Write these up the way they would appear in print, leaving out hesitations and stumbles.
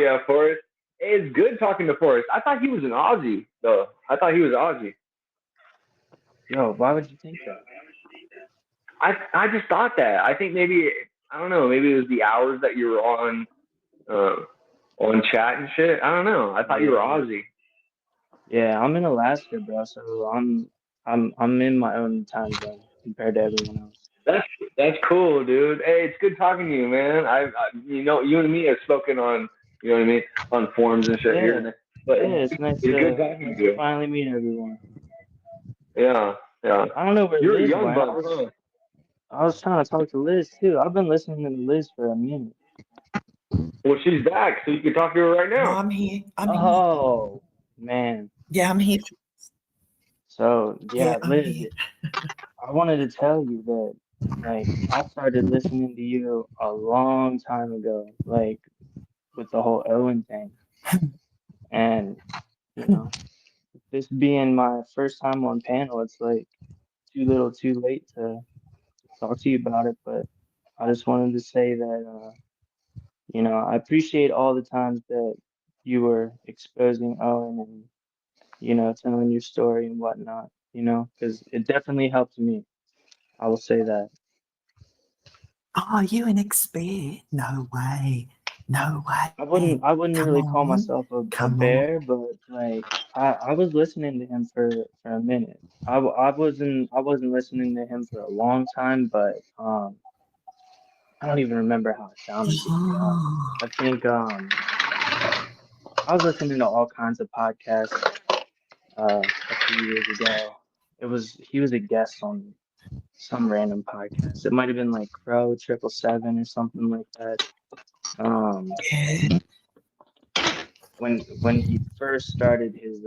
yeah, Forrest. Hey, it's good talking to Forrest. I thought he was an Aussie, though. I thought he was Aussie. Yo, why would you think that? I just thought that. I think maybe I don't know. Maybe it was the hours that you were uh, on chat and shit. I don't know. I thought you were Yeah. Aussie. Yeah, I'm in Alaska, bro, so I'm in my own time zone compared to everyone else. That's that's cool, dude. Hey, it's good talking to you, man. You know, you and me have spoken on, you know what I mean, on forums and shit here Yeah. and there. But Yeah, it's it's good talking to nice to you. finally meet everyone. Yeah, yeah. I don't know where You're a Liz young went. buck, huh? I was trying to talk to Liz too. I've been listening to Liz for a minute. Well, she's back, so you can talk to her right No, now. I'm here. I'm here. Oh man. Yeah, I'm here. So Yeah, yeah, I'm Liz, here. I wanted to tell you that like I started listening to you a long time ago, like with the whole Owen thing. And you know, this being my first time on panel, it's like too little too late to talk to you about it, but I just wanted to say that I appreciate all the times that you were exposing Owen and, telling your story and whatnot, because it definitely helped me. I will say that. Oh, you an expert? No way. No I way. wouldn't Come really call on. myself a Come on. bear, but like I was listening to him for a minute. I wasn't listening to him for a long time, but I don't even remember how I found him, to be honest. Oh, I think I was listening to all kinds of podcasts a few years ago. He was a guest on some random podcast. It might have been like Crow 777 or something like that. Um, yeah. when he first started his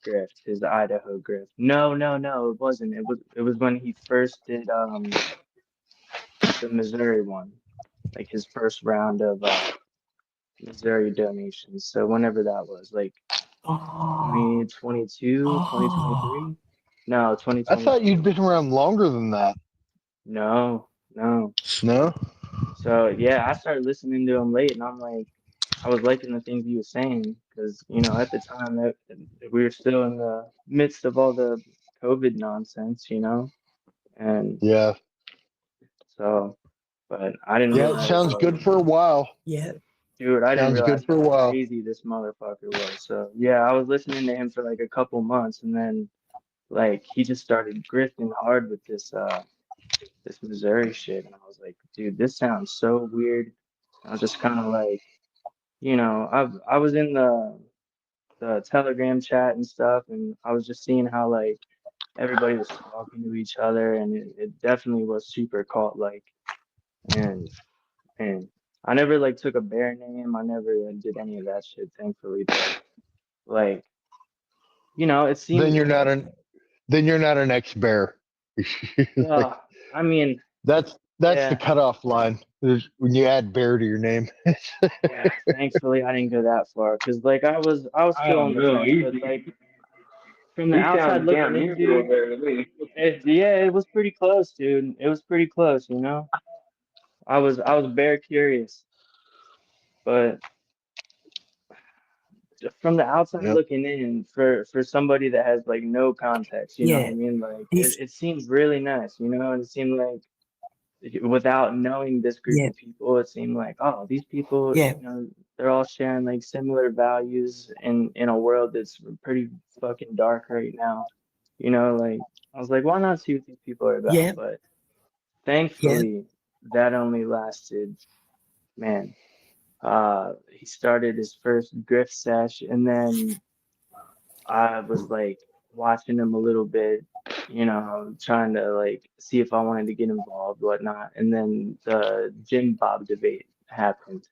grift, his Idaho grift. No, it wasn't. It was when he first did the Missouri one, like his first round of Missouri donations. So whenever that was, like Oh, 2022, oh. 2023? No, I thought you'd 2022. been around longer than that. No, no. No? So yeah, I started listening to him late, and I was liking the things he was saying because at the time that we were still in the midst of all the COVID nonsense, and Yeah. so, but I didn't Yeah, it realize, sounds good for a while. Yeah. dude, I didn't Sounds good realize for a how while. crazy this motherfucker was. So yeah, I was listening to him for like a couple months, and then like he just started grifting hard with this Missouri shit, and I was like, dude, this sounds so weird. I was just kind of like, I was in the Telegram chat and stuff, and I was just seeing how like everybody was talking to each other, and it definitely was super cult like, and and I never like took a bear name. I never did any of that shit, thankfully, but like, it Then seemed you're not an then you're not an ex-bear. Like, I mean, that's the yeah. cutoff line. Is when you add bear to your name. Yeah, thankfully I didn't go that far because like I was I still on don't the know. fence, but like from the He outside sounds looking damn in, near a little dude, better to me. yeah, it was pretty close, dude. It was pretty close, I was very curious, but from the outside Yep. looking in, for somebody that has like no context, you know what I Yeah. mean? Like This. it seemed really nice, and it seemed like without knowing this group Yeah. of people, it seemed like, oh, these people, Yeah. they're all sharing like similar values in a world that's pretty fucking dark right now. Like I was like, why not see what these people are about? Yeah. But Yeah. thankfully, that only lasted, man. He started his first grift sesh, and then I was like watching him a little bit, trying to like see if I wanted to get involved, whatnot. And then the Jim Bob debate happened,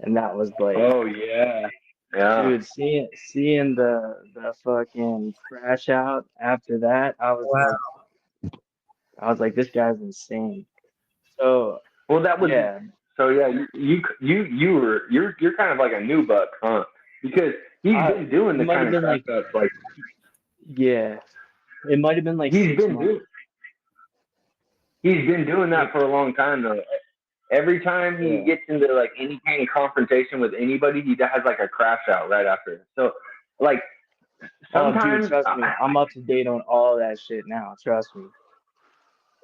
and that was like, Oh yeah, yeah. dude, seeing the fucking crash out after that, Wow. I was like, this guy's insane. So Well, that was yeah, so. Yeah, you're kind of like a new buck, huh? Because he's I been doing it the might kind have of been crash like, ups like yeah, it might have been like he's six been months. doing he's been doing Yeah, that for a long time though. Every time he gets into like any kind of confrontation with anybody, he has like a crash out right after. So, like sometimes, dude, trust me, I'm up to date on all that shit now. Trust me.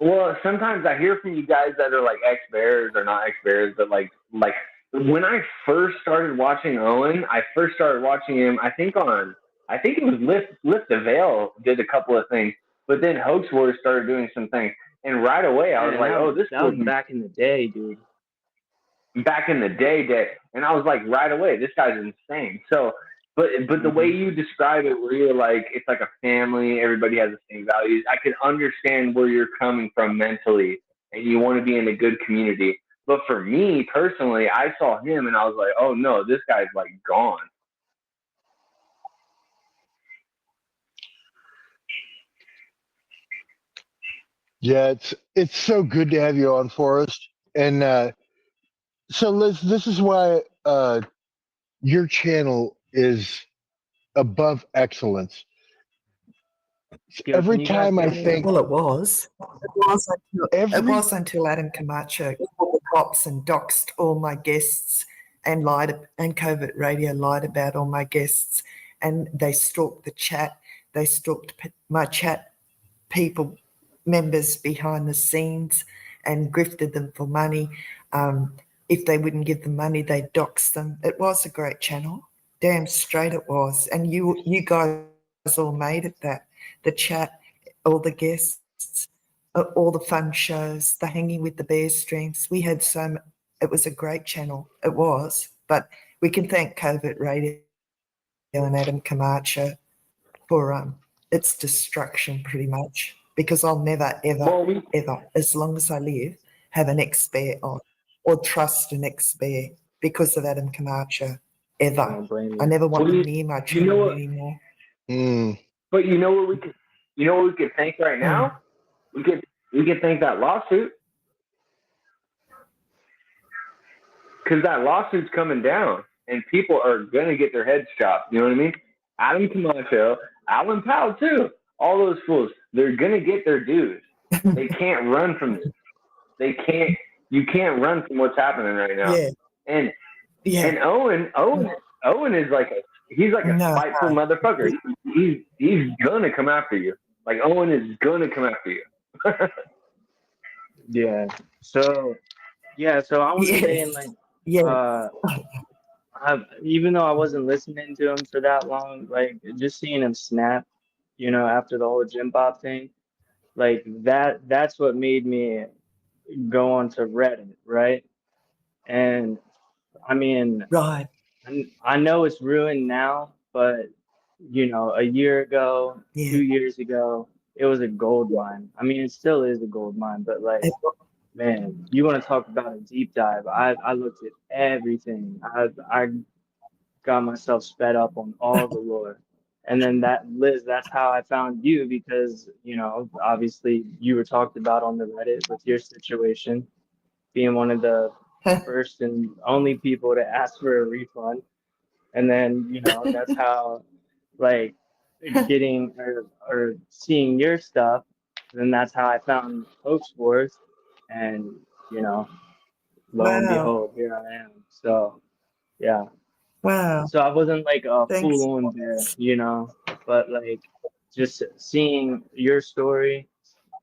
well, sometimes I hear from you guys that are like ex Bears or not ex Bears, but like when I first started watching Owen, I first started watching him. I think it was Lift the Veil did a couple of things, but then Hoax Wars started doing some things, and right away I was like, oh, this that was back in the day, dude. Back in the day, and I was like, right away, this guy's insane. So, but the way you describe it, where you're like, it's like a family, everybody has the same values. I can understand where you're coming from mentally, and you want to be in a good community. But for me personally, I saw him and I was like, oh no, this guy's like gone. Yeah, it's so good to have you on, Forrest. And so Liz, this is why your channel is above excellence. Yo, Every can you guys time I hear me? think Well, it was. It every was until Adam Camacho called the cops and doxed all my guests and and Covert Radio lied about all my guests, and they stalked the chat. They stalked my chat people, members behind the scenes, and grifted them for money. If they wouldn't give them money, they doxed them. It was a great channel. Damn straight it was. And you guys all made it that. The chat, all the guests, all the fun shows, the Hanging with the Bear streams. We had it was a great channel. It was. But we can thank Covert Radio and Adam Camacho for its destruction pretty much, because I'll never, ever, ever, as long as I live, have an ex-bear on or trust an ex-bear because of Adam Camacho. I Ever. don't blame you. I never want them near my channel anymore. But you know what we could thank right now? We could thank that lawsuit. Because that lawsuit's coming down and people are gonna get their heads chopped. You know what I mean? Adam Camacho, Alan Powell too. All those fools, they're gonna get their dues. They can't run from this. You can't run from what's happening right now. Yeah. And Yeah. Owen is like he's like a spiteful motherfucker. He's gonna come after you. Like Owen is gonna come after you. Yeah. So I was saying like even though I wasn't listening to him for that long, like just seeing him snap, after the whole Jim Bob thing, like that's what made me go onto Reddit, right? And I mean, Right. I know it's ruined now, but a year ago, 2 years ago, it was a gold mine. I mean, it still is a gold mine, but like, man, you want to talk about a deep dive? I looked at everything. I got myself sped up on all the lore. And then Liz, that's how I found you, because, obviously you were talked about on the Reddit with your situation, being one of the first and only people to ask for a refund. And then, that's how, like, getting or seeing your stuff, then that's how I found Hoax Wars. And, lo and behold, here I am. So, yeah. Wow. So I wasn't like a full-on bear, but like just seeing your story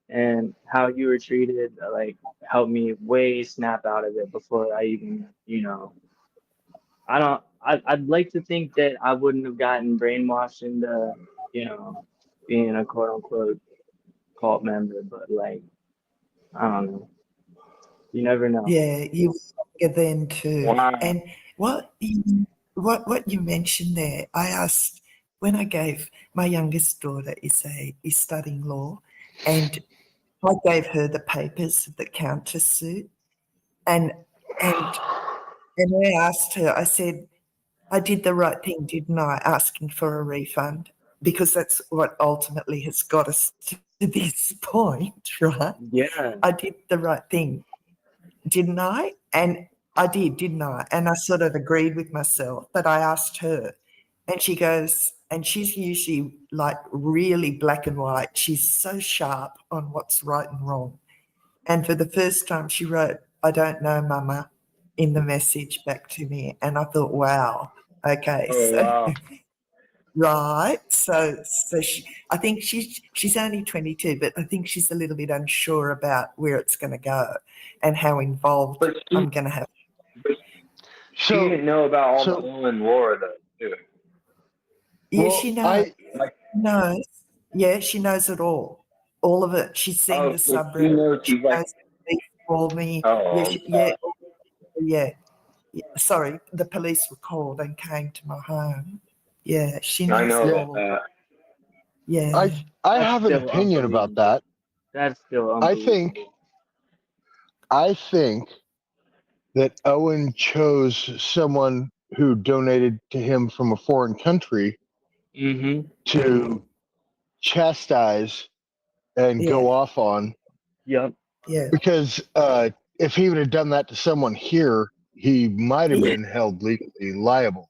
and how you were treated, like helped me way snap out of it before I even, I'd like to think that I wouldn't have gotten brainwashed into, being a quote unquote cult member, but like, I don't know. You never know. Yeah, you were then too. Wow. And what you mentioned there, I asked when I gave my youngest daughter is studying law, and I gave her the papers of the countersuit, and I asked her, I said, I did the right thing, didn't I, asking for a refund? Because that's what ultimately has got us to this point, right? Yeah. I did the right thing, didn't I? And I did, didn't I? And I sort of agreed with myself, but I asked her, and she goes, and she's usually like really black and white. She's so sharp on what's right and wrong. And for the first time, she wrote, I don't know, Mama, in the message back to me. And I thought, wow, okay. Oh, So wow. right. So I think she's only 22, but I think she's a little bit unsure about where it's going to go and how involved But I'm going to have. she didn't know about all the so oil and lore, though, too. Yeah, well, she knows. Like, knows. Yeah, she knows it all of it. She's seen the so she subreddit. knows She she's like, knows they called me. oh, Yeah. Sorry, the police were called and came to my home. Yeah, she I knows know it about all. that. Yeah. I That's have an still opinion about unbelievable. that. That's still I think unbelievable. that Owen chose someone who donated to him from a foreign country Mm-hmm. to chastise and Yeah. go off on, Yep. Yeah. because if he would have done that to someone here, he might have Yeah. been held legally liable.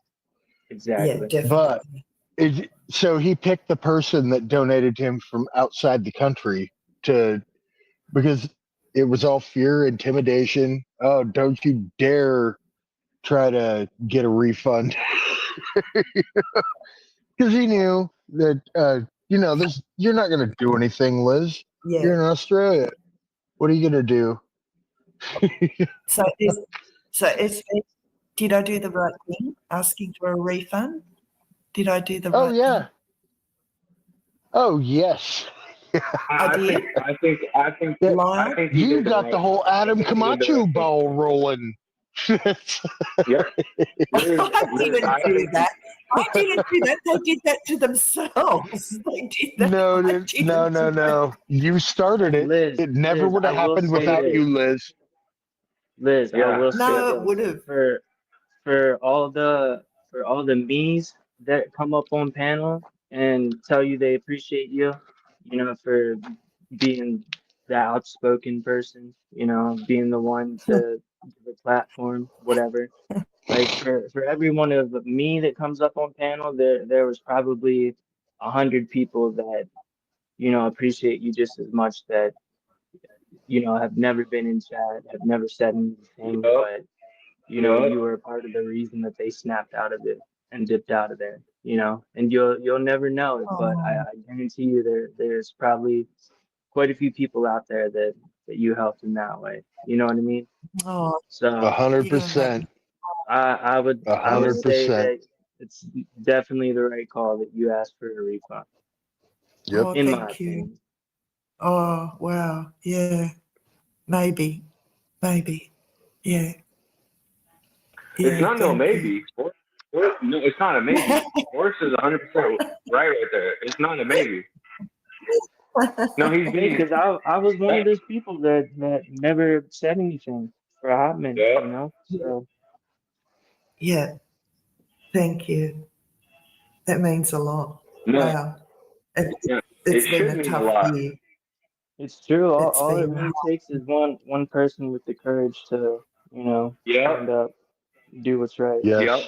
Yeah, Exactly. definitely. But so he picked the person that donated to him from outside the country because it was all fear, intimidation. Oh, don't you dare try to get a refund. Because he knew that, you're not going to do anything, Liz. Yeah. You're in Australia. What are you going to do? So did I do the right thing asking for a refund? Did I do the Oh, right yeah. thing? Oh, yes. I did. I think Yeah, Lyle? you you did the got right the whole thing. Adam I think you did the Camacho right thing. ball rolling. Yep. I didn't I do think that. I didn't do that. They did that to themselves. They did that. No, I no, didn't no, do that. no. You started it. Liz, It never would have I will happened say without this. you, Liz. Liz, I Yeah. will say No, it this. would have. For all the me's that come up on panel and tell you they appreciate you, for being the outspoken person, being the one to give a platform, whatever. Like for every one of me that comes up on panel, there was probably 100 people that appreciate you just as much, that have never been in chat, have never said anything, Yep. but Yep. you were a part of the reason that they snapped out of it and dipped out of there, and you'll never know it, but I guarantee you there's probably quite a few people out there that you helped in that way. You know what I mean? Oh, So 100%. I would say 100%. that it's definitely the right call that you asked for a refund. Yep. oh, In my thank you. opinion. Oh, wow. Yeah. Maybe. Yeah. It's not no thank maybe. No, it's not a maybe. Horse is 100% right there. It's not a maybe. No, he's being. Because I was one of those people that never said anything for a hot minute, Yeah. So Yeah. Thank you. That means a lot. No. Wow. Yeah. It's It been should a mean a tough lot. year. it's true. It's All it been really takes is one person with the courage to, Yeah. stand up, do what's right. Yes. Yep.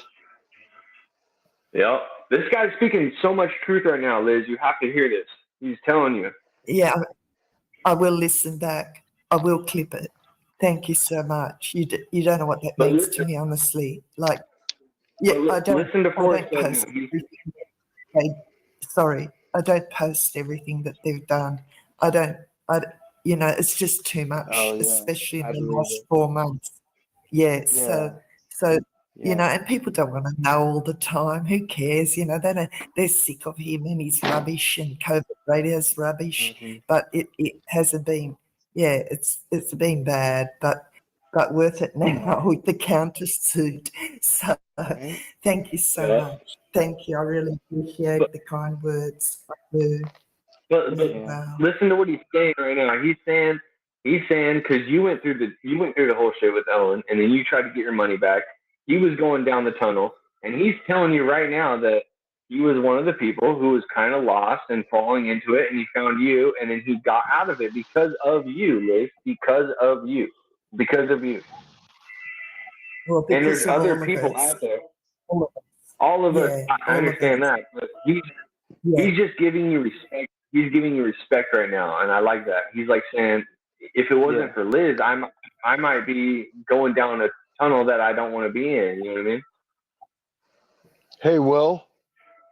Yep. This guy's speaking so much truth right now, Liz. You have to hear this. He's telling you. Yeah, I will listen back. I will clip it. Thank you so much. You don't know what that But means listen- to me, honestly. Like, yeah, But I don't. listen to I Forrest don't right post now. everything. Sorry, I don't post everything that they've done. I don't. It's just too much, Oh, yeah. especially in I the believe last it. 4 months. Yeah. Yeah. So Yeah. and people don't want to know all the time. Who cares? They're sick of him and his rubbish, and COVID radio's rubbish. Mhm. But it hasn't been. Yeah, it's been bad, but worth it now with the countersuit. So Right? thank you so much. Thank you. I really appreciate the kind words. I do. But Wow. listen to what he's saying right now. He's saying because you went through the whole shit with Ellen, and then you tried to get your money back. He was going down the tunnel, and he's telling you right now that he was one of the people who was kind of lost and falling into it, and he found you, and then he got out of it because of you, Liz. Because of you. Well, And there's because of other all people of us. out there. All of us. All of us. Yeah, I all of understand us. that, but Yeah. he's just giving you respect. He's giving you respect right now, and I like that. He's like saying, if it wasn't Yeah. for Liz, I I might be going down a tunnel that I don't want to be in. You know what I mean? Hey, Will.